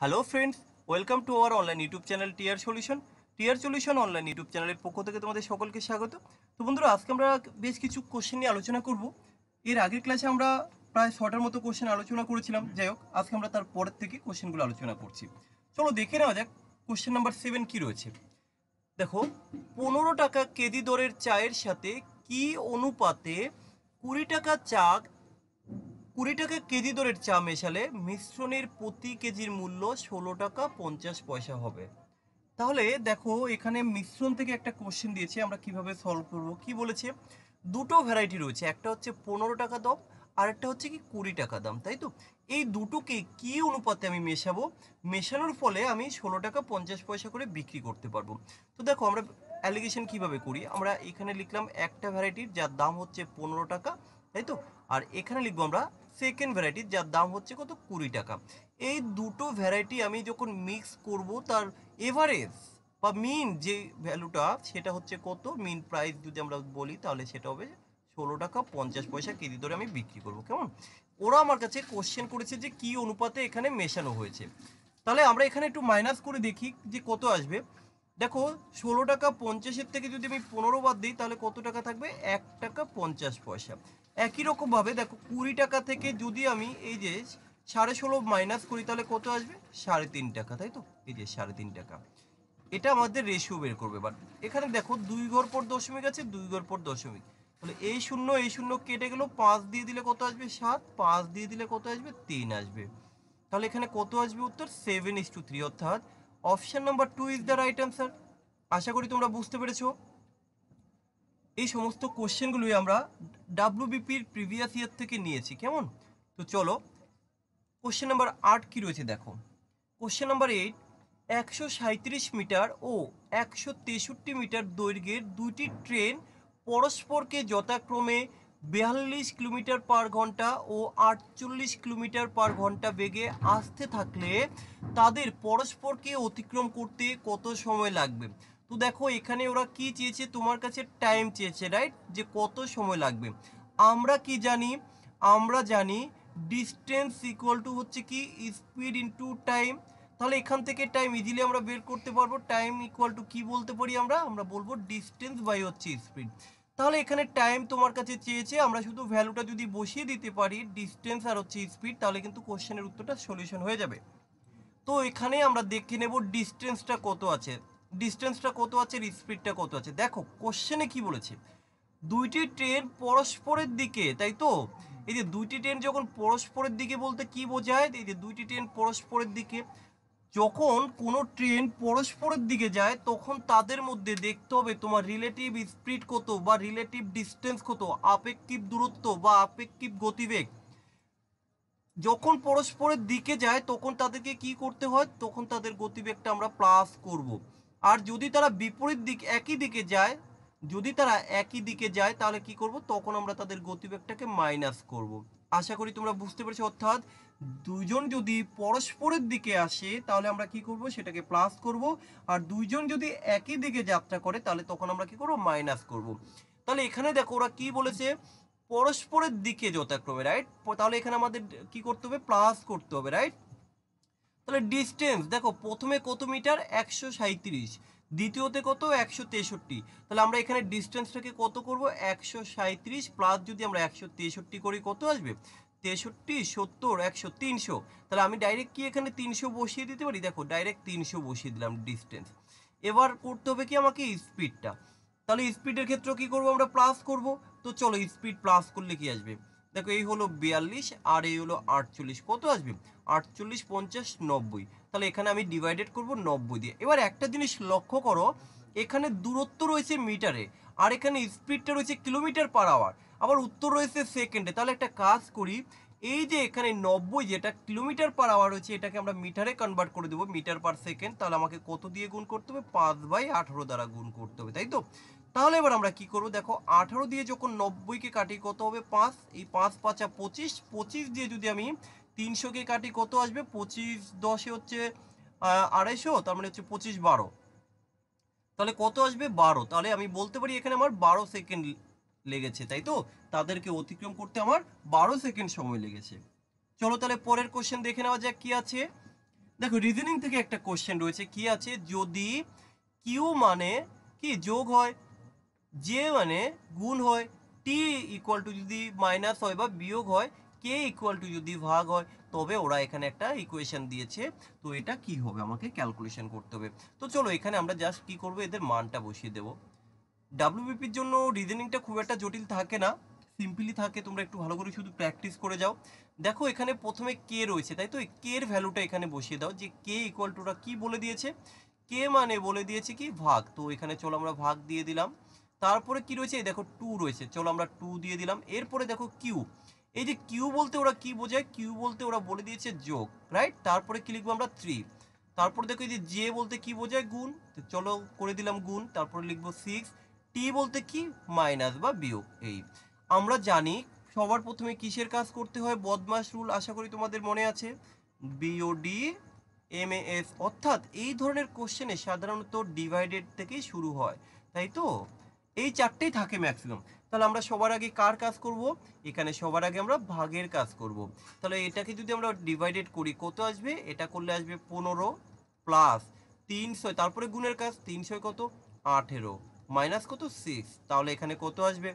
Hello friends, welcome to our online YouTube channel tear solution online YouTube চ্যানেলের পক্ষ থেকে তোমাদের সকলকে স্বাগত। তো বন্ধুরা, আজকে আমরা বেশ কিছু কোশ্চেন নিয়ে আলোচনা করব। এর আগের ক্লাসে আমরা প্রায় 6টার মতো কোশ্চেন আলোচনা করেছিলাম। যাই হোক, আজকে আমরা তার পরের থেকে কোশ্চেনগুলো আলোচনা করছি। চলো দেখে নেওয়া যাক কোশ্চেন নাম্বার 7 কি রয়েছে। দেখো, 15 টাকা কেজি দরের চায়ের সাথে কি অনুপাতে 20 টাকা কেজি দরের চা মেশালে মিশ্রণের প্রতি কেজির মূল্য 16 টাকা 50 পয়সা হবে। তাহলে দেখো, এখানে মিশ্রণ থেকে একটা কোশ্চেন দিয়েছে, আমরা কিভাবে সলভ করব। কি বলেছে, দুটো ভ্যারাইটি রয়েছে, একটা হচ্ছে 15 টাকা দাম আর একটা হচ্ছে কি 20 টাকা দাম, তাই তো। এই দুটোকে কি অনুপাতে আমি মেশাবো, মেশানোর ফলে আমি 16 টাকা 50 পয়সা করে বিক্রি করতে পারবো। তো দেখো, আমরা অ্যালিগেশন কিভাবে করি, আমরা এখানে লিখলাম একটা ভ্যারাইটির যার দাম হচ্ছে 15 টাকা, তাই তো। আর এখানে লিখবো আমরা সেকেন্ড ভ্যারাইটির যার দাম হচ্ছে কত, 20 টাকা। এই দুটো ভ্যারাইটি আমি যখন মিক্স করব, তার এভারেজ বা মিন যে ভ্যালুটা সেটা হচ্ছে কত, মিন প্রাইস যদি আমরা বলি তাহলে সেটা হবে 16 টাকা 50 পয়সা কেজি ধরে আমি বিক্রি করব। কেমন, ওরা আমার কাছে কোশ্চেন করেছে যে কি অনুপাতে এখানে মেশানো হয়েছে। তাহলে আমরা এখানে একটু মাইনাস করে দেখি যে কত আসবে। দেখো, 16 টাকা 50-এর থেকে যদি আমি 15 বাদ দিই তাহলে কত টাকা থাকবে, 1 টাকা 50 পয়সা। একই রকমভাবে দেখো, 20 টাকা থেকে যদি আমি এই যে 16.5 মাইনাস করি তাহলে কত আসবে, 3.5 টাকা, তাই তো। এই যে 3.5 টাকা, এটা আমাদের রেশিও বের করবে। বাট এখানে দেখো, 2 ঘর পর দশমিক আছে, 2 ঘর পর দশমিক, তাহলে এই শূন্য কেটে গেল, 5 দিয়ে দিলে কত আসবে, 7, 5 দিয়ে দিলে কত আসবে, 3 আসবে। তাহলে এখানে কত আসবে উত্তর, 7:3, অর্থাৎ option number 2 is the right answer. আশা করি তোমরা বুঝতে পেরেছো। এই সমস্ত কোশ্চেনগুলোই আমরা ডাব্লিউবিপির প্রিভিয়াস ইয়ার থেকে নিয়েছি। কেমন, তো চলো কোশ্চেন নাম্বার 8 কি রয়েছে দেখো। কোশ্চেন নাম্বার 8, 137 মিটার ও 163 মিটার দৈর্ঘ্যের দুইটি ট্রেন পরস্পরকে যথাক্রমে 42 কিলোমিটার পার ঘন্টা ও 48 কিলোমিটার পার ঘন্টা বেগে আসতে থাকলে তাদের পরস্পরকে অতিক্রম করতে কত সময় লাগবে। তো দেখো, এখানে ওরা কি চেয়েছে, তোমার কাছে টাইম চেয়েছে, রাইট, যে কত সময় লাগবে। আমরা কি জানি, আমরা জানি ডিস্টেন্স ইকুয়াল টু হচ্ছে কি স্পিড ইনটু টাইম। তাহলে এখান থেকে টাইম ইজিলি আমরা বের করতে পারবো। টাইম ইকুয়াল টু কি বলতে পারি, আমরা বলবো ডিস্টেন্স বাই হচ্ছে স্পিড। তাহলে এখানে টাইম তোমার কাছে চেয়েছে, আমরা শুধু ভ্যালুটা যদি বসিয়ে দিতে পারি ডিস্টেন্স আর হচ্ছে স্পিড, তাহলে কিন্তু কোশ্চেনের উত্তরটা সলিউশন হয়ে যাবে। তো এখানে আমরা দেখে নেব ডিস্টেন্সটা কত আছে, ডিস্টেন্সটা কত আছে, স্পিডটা কত আছে। দেখো কোশ্চেনে কি বলেছে, দুইটি ট্রেন পরস্পরের দিকে, তাই তো। এই যে দুইটি ট্রেন যখন পরস্পরের দিকে বলতে কি বোঝায়, এই যে দুইটি ট্রেন পরস্পরের দিকে, যখন কোনো ট্রেন পরস্পরের দিকে যায় তখন তাদের মধ্যে দেখতে হবে তোমার রিলেটিভ স্পিড কত বা রিলেটিভ ডিস্টেন্স কত, আপেক্ষিক দূরত্ব বা আপেক্ষিক গতিবেগ। যখন পরস্পরের দিকে যায় তখন তাদেরকে কি করতে হয়, তখন তাদের গতিবেগটা আমরা প্লাস করব। আর যদি তারা বিপরীত দিক একই দিকে যায়, যদি তারা একই দিকে যায় তাহলে কি করব, তখন আমরা তাদের গতিবেগটাকে মাইনাস করব। আশা করি তোমরা বুঝতে পেরেছো। অর্থাৎ দুইজন যদি পরস্পরের দিকে আসে তাহলে আমরা কি করব, সেটাকে প্লাস করব। আর দুইজন যদি একই দিকে যাত্রা করে তাহলে তখন আমরা কি করব, মাইনাস করব। তাহলে এখানে দেখো ওরা কি বলেছে, পরস্পরের দিকে যথাক্রমে, রাইট। তাহলে এখানে আমাদের কি করতে হবে, প্লাস করতে হবে, রাইট। তাহলে ডিস্টেন্স দেখো, প্রথমে কত মিটার, 137, দ্বিতীয়তে কত, 163। তাহলে আমরা এখানে ডিস্টেন্সটাকে কত করব, 137 প্লাস যদি আমরা 163 করি কত আসবে, 63, 70, 100, 300। তাহলে আমি ডাইরেক্ট কি এখানে 300 বসিয়ে দিতে পারি, দেখো ডাইরেক্ট 300 বসিয়ে দিলাম ডিস্টেন্স। এবার করতে হবে কি আমাকে, স্পিডটা। তাহলে স্পিডের ক্ষেত্রে কি করব, আমরা প্লাস করব। তো চলো স্পিড প্লাস করলে কি আসবে, দেখো এই হলো 42 আর এই হলো 48, কত আসবে, 48, 50, 90। তাহলে এখানে আমি ডিভাইডেড করব 90 দিয়ে। এবার একটা জিনিস লক্ষ্য করো, এখানে দূরত্ব রয়েছে মিটারে আর এখানে স্পিডটা রয়েছে কিলোমিটার পার আওয়ার, আবার উত্তর রয়েছে সেকেন্ডে। তাহলে একটা কাজ করি, এই যে এখানে 90 যেটা কিলোমিটার পার আওয়ার রয়েছে এটাকে আমরা মিটারে কনভার্ট করে দেবো, মিটার পার সেকেন্ড। তাহলে আমাকে কত দিয়ে গুণ করতে হবে, 5/18 দ্বারা গুণ করতে হবে, তাই তো। তাহলে এবার আমরা কি করব, দেখো 18 দিয়ে যখন 90কে কাটি কত হবে, 5, এই 5 5 25, 25 দিয়ে যদি আমি 300কে কাটি কত আসবে, 25 10 হচ্ছে 250, তার মানে হচ্ছে 25 12, তাহলে কত আসবে, 12। তাহলে আমি বলতে পারি এখানে আমার 12 সেকেন্ড লেগেছে, তাই তো। তাদেরকে অতিক্রম করতে আমার 12 সেকেন্ড সময় লেগেছে। চলো তাহলে পরের কোশ্চেন দেখে নেওয়া যাক কি আছে। দেখো রিজনিং থেকে একটা কোশ্চেন রয়েছে, কি আছে, যদি কিউ মানে কি যোগ হয়, জে মানে গুণ হয়, টি ইকুয়াল টু যদি মাইনাস হয় বা বিয়োগ হয়, কে ইকুয়াল টু যদি ভাগ হয়, তবে ওরা এখানে একটা ইকুয়েশন দিয়েছে। তো এটা কি হবে আমাকে ক্যালকুলেশন করতে হবে। তো চলো এখানে আমরা জাস্ট কি করব, এদের মানটা বসিয়ে দেবো। ডাব্লিউবিপির জন্য রিজনিংটা খুব একটা জটিল থাকে না, সিম্পলি থাকে, তোমরা একটু ভালো করে শুধু প্র্যাকটিস করে যাও। দেখো এখানে প্রথমে কে রয়েছে, তাই তো কে এর ভ্যালুটা এখানে বসিয়ে দাও, যে কে ইকুয়াল টুটা কি বলে দিয়েছে, কে মানে বলে দিয়েছে কি ভাগ, তো এখানে চলো আমরা ভাগ দিয়ে দিলাম। তারপরে কি রয়েছে, দেখো টু রয়েছে, চলো আমরা টু দিয়ে দিলাম। এরপরে দেখো কিউ, এই যে কিউ বলতে ওরা কি বোঝায়, কিউ বলতে ওরা বলে দিয়েছে যোগ, রাইট। তারপরে কি লিখবো আমরা, থ্রি। তারপর দেখো এই যে জে বলতে কি বোঝায়, গুণ, তো চলো করে দিলাম গুণ। তারপরে লিখবো সিক্স। টি বলতে কি মাইনাস বা বিয়োগ। এই আমরা জানি সবার প্রথমে কিসের কাজ করতে হয়, বদমাশ রুল, আশা করি তোমাদের মনে আছে, বিওডি এমএএস, অর্থাৎ এই ধরনের কোশ্চেনে সাধারণত ডিভাইডেড থেকেই শুরু হয়, তাই তো এই চারটেই থাকে ম্যাক্সিমাম। তাহলে আমরা সবার আগে কার কাজ করব, এখানে সবার আগে আমরা ভাগের কাজ করব। তাহলে এটাকে যদি আমরা ডিভাইডেড করি কত আসবে, এটা করলে আসবে 15 প্লাস 300, তারপরে গুণের কাজ, 300 কত 18 মাইনাস কত 6, তাহলে এখানে কত আসবে,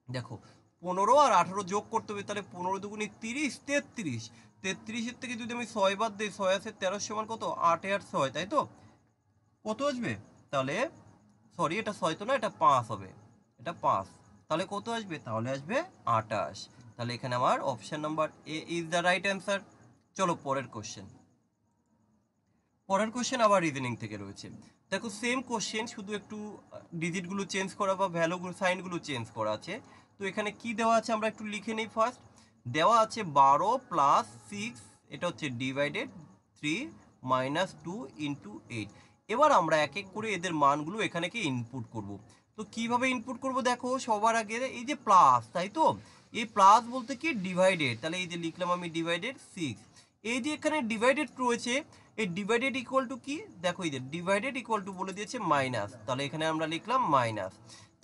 দেখো 15 আর 18 যোগ করতে হবে, তাহলে 15 দুগুণে 30, 33, 33-এর থেকে যদি আমি 6 বাদ দিই, 6 আছে 13 সমান কত 8 আর 6, তাই তো কত আসবে, তাহলে সরি এটা 6 তো না, এটা 5 হবে, এটা 5, তাহলে কত আসবে, তাহলে আসবে 28। তাহলে এখানে আমার option number A is the right answer. চলো পরের কোশ্চেন। পরের কোশ্চেন আবার রিজনিং থেকে রয়েছে। দেখো সেম কোশ্চেন, শুধু একটু ডিজিটগুলো চেঞ্জ করা বা ভ্যালুগুলো সাইনগুলো চেঞ্জ করা আছে। তো এখানে কি দেওয়া আছে আমরা একটু লিখে নিই ফার্স্ট। দেওয়া আছে 12 প্লাস 6, এটা হচ্ছে ডিভাইডেড 3 মাইনাস 2 ইন্টু 8। এবার আমরা এক এক করে এদের মানগুলো এখানে কি ইনপুট করব। তো কিভাবে ইনপুট করব, দেখো সবার আগে এই যে প্লাস, তাই তো এই প্লাস বলতে কি ডিভাইডেড, তাহলে এই যে লিখলাম আমি ডিভাইডেড 6। এই যে এখানে ডিভাইডেড রয়েছে, এই ডিভাইডেড ইকুয়াল টু কি, দেখো এই যে ডিভাইডেড ইকুয়াল টু বলে দিয়েছে মাইনাস, তাহলে এখানে আমরা লিখলাম মাইনাস।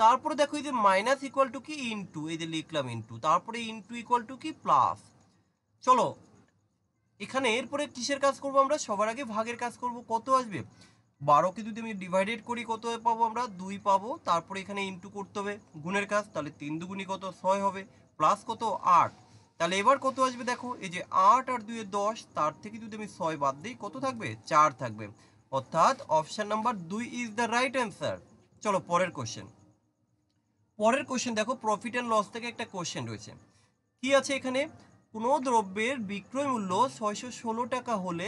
তারপরে দেখো এই যে মাইনাস ইকুয়াল টু কি ইনটু, এই যে লিখলাম ইনটু, তারপরে ইনটু ইকুয়াল টু কি প্লাস। চলো এখানে এরপরে কিসের কাজ করব, আমরা সবার আগে ভাগের কাজ করব। কত আসবে, 12কে যদি আমি ডিভাইডেড করি কত পাবো আমরা 2 পাবো, তারপরে এখানে ইনটু করতে হবে গুণের কাজ, তাহলে 3 দুগুণি কত 6 হবে, প্লাস কত 8। তাহলে এবার কত আসবে, দেখো এই যে 8 আর 2 10, তার থেকে যদি আমি 6 বাদ দিই কত থাকবে 4 থাকবে, অর্থাৎ option number 2 is the right answer. চলো পরের কোশ্চেন। পরের কোশ্চেন দেখো প্রফিট অ্যান্ড লস থেকে একটা কোশ্চেন রয়েছে। কি আছে এখানে, কোনো দ্রব্যের বিক্রয় মূল্য 616 টাকা হলে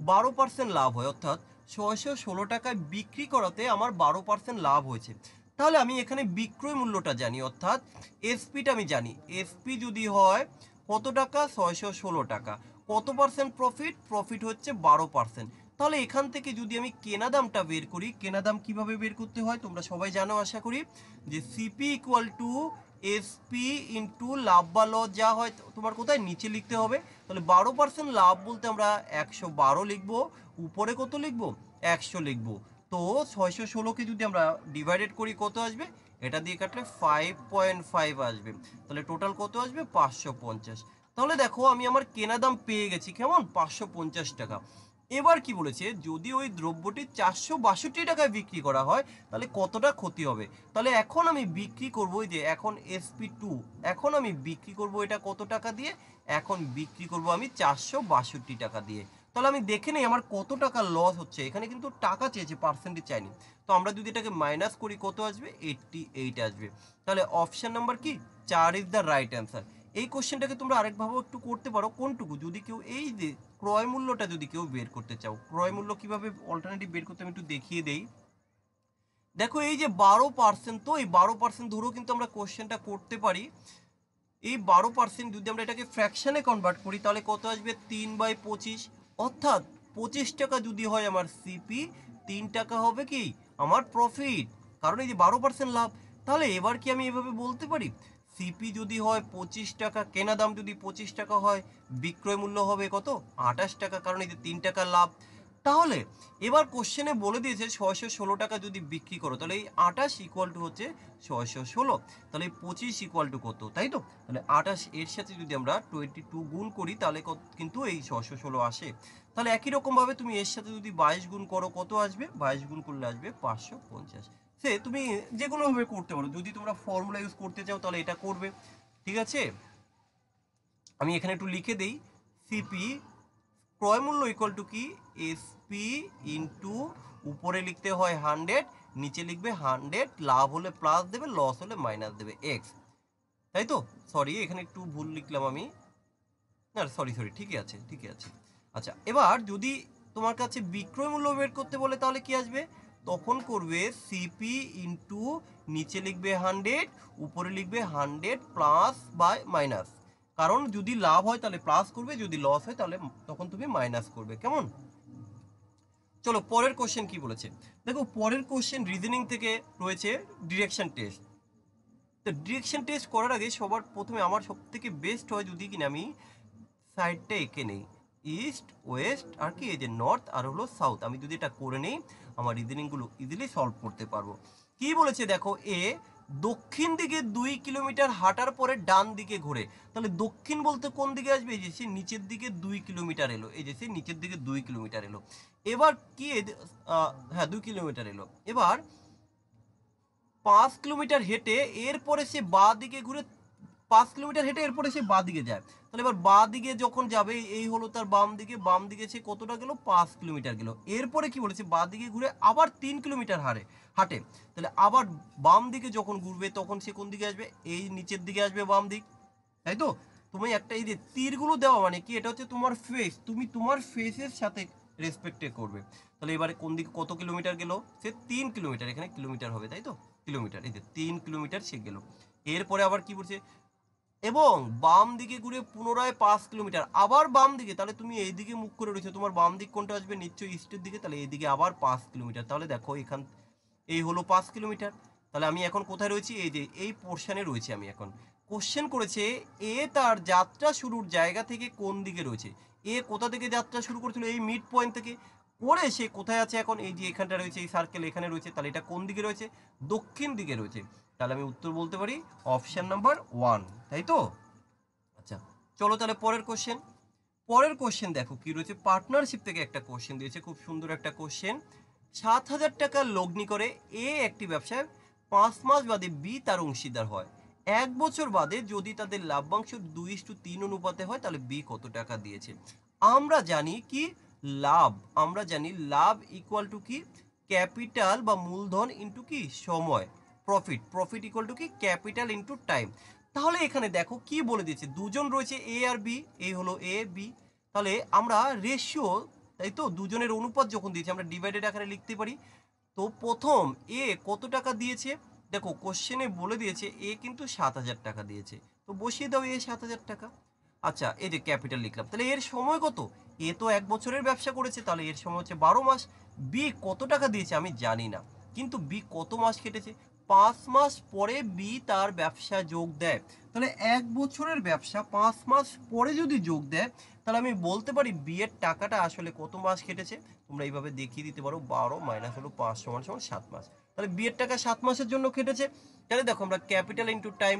12% লাভ হয়, অর্থাৎ 616 টাকায় বিক্রি করাতে আমার 12% লাভ হয়েছে। তাহলে আমি এখানে বিক্রয় মূল্যটা জানি, অর্থাৎ এসপিটা আমি জানি, এসপি যদি হয় কত টাকা 616 টাকা, কত পার্সেন্ট প্রফিট, প্রফিট হচ্ছে 12%। তাহলে এখান থেকে যদি আমি কেনা দামটা বের করি, কেনা দাম কিভাবে বের করতে হয় তোমরা সবাই জানো আশা করি, যে CP equal to SP into লাভ বা লস যা হয় তোমার কোথায় নিচে লিখতে হবে। তাহলে 12% লাভ বলতে আমরা 112 লিখবো, উপরে কত লিখবো 100 লিখবো। তো 616কে যদি আমরা ডিভাইডেড করি কত আসবে, এটা দিয়ে কাটলে 5.5 আসবে, তাহলে টোটাল কত আসবে 550। তাহলে দেখো আমি আমার কেনা দাম পেয়ে গেছি কেমন 550 টাকা। এবার কি বলেছে, যদি ওই দ্রব্যটি 462 টাকায় বিক্রি করা হয় তাহলে কতটা ক্ষতি হবে। তাহলে এখন আমি বিক্রি করবো, যে এখন SP2, এখন আমি বিক্রি করব এটা কত টাকা দিয়ে, এখন বিক্রি করব আমি 462 টাকা দিয়ে। তাহলে আমি দেখে নেই আমার কত টাকা লস হচ্ছে, এখানে কিন্তু টাকা চেয়েছে, পার্সেন্টেজ চাইনি। তো আমরা যদি এটাকে মাইনাস করি কত আসবে 88 আসবে। তাহলে অপশন নাম্বার কি 4 ইজ দ্য রাইট অ্যান্সার। এই কোশ্চেনটাকে তোমরা আরেকভাবেও একটু করতে পারো, কোনটুকু, যদি কেউ এই যে ক্রয় মূল্যটা যদি কেউ বের করতে চাও, ক্রয় মূল্য কিভাবে অল্টারনেটিভ বের করতে আমি একটু দেখিয়ে দেই। দেখো এই যে 12%, তো এই 12% ধরেও কিন্তু আমরা কোশ্চেনটা করতে পারি। এই 12% যদি আমরা এটাকে ফ্র্যাকশনে কনভার্ট করি তাহলে কত আসবে 3/25, অর্থাৎ 25 টাকা যদি হয় আমার সিপি, 3 টাকা হবে কি আমার প্রফিট, কারণ এই যে 12% লাভ। তাহলে এবার কি আমি এভাবে বলতে পারি, সিপি যদি হয় 25 টাকা, কেনা দাম যদি 25 টাকা হয়, বিক্রয় মূল্য হবে কত 28 টাকা, কারণ এই যে 3 টাকা লাভ। তাহলে এবার কোশ্চেনে বলে দিয়েছে 616 টাকা যদি বিক্রি করো, তাহলে এই 28 ইকুয়াল টু হচ্ছে 616, তাহলে 25 ইকুয়াল টু কত, তাই তো, তাহলে 28 এর সাথে যদি আমরা 22 গুণ করি তাহলে কিন্তু এই 616 আসে। তাহলে একই রকমভাবে তুমি এর সাথে যদি 22 গুণ করো কত আসবে, 22 গুণ করলে আসবে 550। সে তুমি যে কোনোভাবে করতে পারো, যদি তোমরা ফর্মুলা ইউজ করতে চাও তাহলে এটা করবে, ঠিক আছে। আমি এখানে একটু লিখে দেই, সিপি ক্রয় মূল্য ইকুয়াল টু কি, এসপি ইন্টু উপরে লিখতে হয় 100, নিচে লিখবে 100, লাভ হলে প্লাস দেবে, লস হলে মাইনাস দেবে এক্স, তাই তো। সরি এখানে একটু ভুল লিখলাম আমি, না সরি ঠিকই আছে ঠিকই আছে। আচ্ছা এবার যদি তোমার কাছে বিক্রয় মূল্য বের করতে বলে তাহলে কি আসবে, তখন করবে সিপি ইন্টু নিচে লিখবে 100, উপরে লিখবে 100 প্লাস বাই মাইনাস, কারণ যদি লাভ হয় তাহলে প্লাস করবে, যদি লস হয় তাহলে তখন তুমি মাইনাস করবে, কেমন। চলো পরের কোশ্চেন কি বলেছে দেখো, পরের কোশ্চেন রিজনিং থেকে রয়েছে ডিরেকশন টেস্ট। তো ডিরেকশন টেস্ট করার আগে সবার প্রথমে আমার সব থেকে বেস্ট হয় যদি কিনা আমি সাইডটা এঁকে নেই, ইস্ট ওয়েস্ট আর কি এই যে নর্থ আর হলো সাউথ, আমি যদি এটা করে নেই আমার রিজনিংগুলো ইজিলি সলভ করতে পারবো। কি বলেছে দেখো, এ দক্ষিণ দিকে 2 কিলোমিটার হাঁটার পরে ডান দিকে ঘুরে, তাহলে দক্ষিণ বলতে কোন দিকে আসবে, এই যে সে নিচের দিকে 2 কিলোমিটার এলো, এই যে সে নিচের দিকে 2 কিলোমিটার এলো। এবার কি হ্যাঁ 2 কিলোমিটার এলো, এবার 5 কিলোমিটার হেঁটে এরপরে সে বাঁ দিকে ঘুরে, 5 কিলোমিটার হেঁটে এরপরে সে বাঁ দিকে যায়, তাহলে এবার বাঁ দিকে যখন যাবে এই হলো তার বাম দিকে সে কতটা গেল, 5 কিলোমিটার গেল। এরপরে কি বলেছে, বাঁ দিকে ঘুরে আবার 3 কিলোমিটার হাঁটে, তাহলে আবার বাম দিকে যখন ঘুরবে তখন সে কোন দিকে আসবে, এই নিচের দিকে আসবে বাম দিক, তাই তো। তুমি একটা এই যে তীরগুলো দেওয়া মানে কি, এটা হচ্ছে তোমার ফেস, তুমি তোমার ফেসের সাথে রেসপেক্টে করবে। তাহলে এবারে কোন দিকে কত কিলোমিটার গেল, সে 3 কিলোমিটার, এখানে কিলোমিটার হবে তাই তো, কিলোমিটার, এই যে 3 কিলোমিটার সে গেল। এরপরে আবার কি বলছে, এবং বাম দিকে ঘুরে পুনরায় 5 কিলোমিটার আবার বাম দিকে, তাহলে তুমি এই দিকে মুখ করে রয়েছে, তোমার বাম দিক কোনটা আসবে, নিশ্চয়ই ইস্টের দিকে, তাহলে এইদিকে আবার 5 কিলোমিটার। তাহলে দেখো এখান এই হলো 5 কিলোমিটার, তাহলে আমি এখন কোথায় রয়েছি, এই যে এই পোর্শনে রয়েছে আমি এখন। কোশ্চেন করেছে এ তার যাত্রা শুরুর জায়গা থেকে কোন দিকে রয়েছে, এ কোথা থেকে যাত্রা শুরু করেছিল, এই মিড পয়েন্ট থেকে করে সে কোথায় আছে এখন, এই যে এখানটা রয়েছে, এই সার্কেল এখানে রয়েছে, তাহলে এটা কোন দিকে রয়েছে, দক্ষিণ দিকে রয়েছে, তাহলে আমি উত্তর বলতে পারি অপশন নাম্বার 1, তাই তো। আচ্ছা চলো তাহলে পরের কোশ্চেন দেখো কি রয়েছে, পার্টনারশিপ থেকে একটা কোশ্চেন দিয়েছে, খুব সুন্দর একটা কোশ্চেন। 7,000 টাকা লগ্নি করে এ একটি ব্যবসায় 5 মাস বাদে বি তার অংশীদার হয়, 1 বছর বাদে যদি তাদের লাভ্যাংশ 2:3 অনুপাতে হয় তাহলে বি কত টাকা দিয়েছে। আমরা জানি কি লাভ ইকুয়াল টু কি, ক্যাপিটাল বা মূলধন ইন্টু কি সময়, প্রফিট ইকুয়াল টু কি ক্যাপিটাল ইন্টু টাইম। তাহলে এখানে দেখো কি বলে দিয়েছে, দুজন রয়েছে এ আর বি, এই হলো এ বি, তাহলে আমরা রেশিও, তাই তো, দুজনের অনুপাত যখন দিয়েছে আমরা ডিভাইডেড আকারে লিখতে পারি। তো প্রথম এ কত টাকা দিয়েছে, দেখো কোশ্চেনে বলে দিয়েছে এ কিন্তু 7,000 টাকা দিয়েছে, তো বসিয়ে দাও এ 7,000 টাকা। আচ্ছা এই যে ক্যাপিটাল লিখলাম, তাহলে এর সময় কত, এ তো 1 বছরের ব্যবসা করেছে, তাহলে এর সময় হচ্ছে 12 মাস। বি কত টাকা দিয়েছে আমি জানি না, কিন্তু বি কত মাস কেটেছে, 5 মাস পরে বি তার ব্যবসা যোগ দেয়, তাহলে 1 বছরের ব্যবসা 5 মাস পরে যদি যোগ দেয় তাহলে আমি বলতে পারি বি এর টাকাটা আসলে কত মাস কেটেছে। তোমরা এইভাবে দেখিয়ে দিতে পারো, 12 মাইনাস হলো 5 সমান সমান 7 মাস, তাহলে বি এর টাকা 7 মাসের জন্য কেটেছে। তাহলে দেখো আমরা ক্যাপিটাল ইন্টু টাইম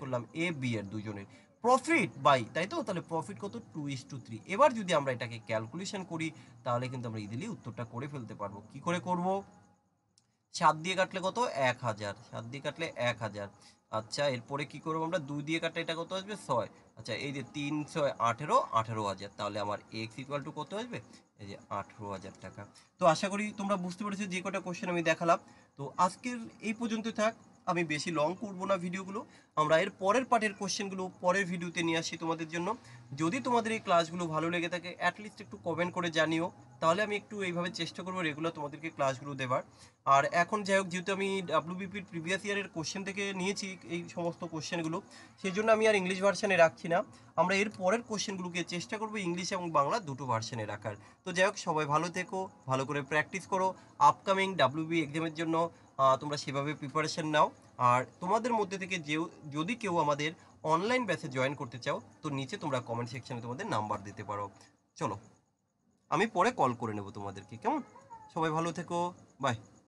করলাম এ বি এর দুজনের, প্রফিট বাই, তাই তো, তাহলে প্রফিট কত 2:3। এবার যদি আমরা এটাকে ক্যালকুলেশন করি তাহলে কিন্তু আমরা ইজিলি উত্তরটা করে ফেলতে পারবো। কি করে করব, 7 দিয়ে কাটলে কত, 1,000, 7 দিয়ে কাটলে 1,000। আচ্ছা এরপরে কি করবো আমরা, 2 দিয়ে কাটলে এটা কত আসবে 6, আচ্ছা এই যে 3 6 18, 18,000, তাহলে আমার এক্স ইকুয়াল টু কত আসবে, এই যে 18,000 টাকা। তো আশা করি তোমরা বুঝতে পেরেছো যে কটা কোশ্চেন আমি দেখালাম। তো আজকের এই পর্যন্ত থাক, আমি বেশি লং করবো না ভিডিওগুলো, আমরা এর পরের পার্টের কোশ্চেনগুলো পরের ভিডিওতে নিয়ে আসি তোমাদের জন্য। যদি তোমাদের এই ক্লাসগুলো ভালো লেগে থাকে অ্যাটলিস্ট একটু কমেন্ট করে জানিও, তাহলে আমি একটু এইভাবে চেষ্টা করবো রেগুলার তোমাদেরকে ক্লাসগুলো দেবার। আর এখন যাই হোক, যেহেতু আমি ডাব্লিউবিপির প্রিভিয়াস ইয়ারের কোশ্চেন থেকে নিয়েছি এই সমস্ত কোশ্চেনগুলো, সেই জন্য আমি আর ইংলিশ ভার্সানে রাখছি না, আমরা এর পরের কোশ্চেনগুলোকে চেষ্টা করবো ইংলিশ এবং বাংলা দুটো ভার্সানে রাখার। তো যাই হোক সবাই ভালো থেকো, ভালো করে প্র্যাকটিস করো, আপকামিং ডাব্লিউবি এক্সামের জন্য তোমরা সেভাবে প্রিপারেশন নাও। আর তোমাদের মধ্যে থেকে যদি কেউ আমাদের অনলাইন ব্যাচে জয়েন করতে চাও তো নিচে তোমরা কমেন্ট সেকশনে তোমাদের নাম্বার দিতে পারো। চলো আমি পরে কল করে নেব তোমাদেরকে, কেমন। সবাই ভালো থেকো, বাই।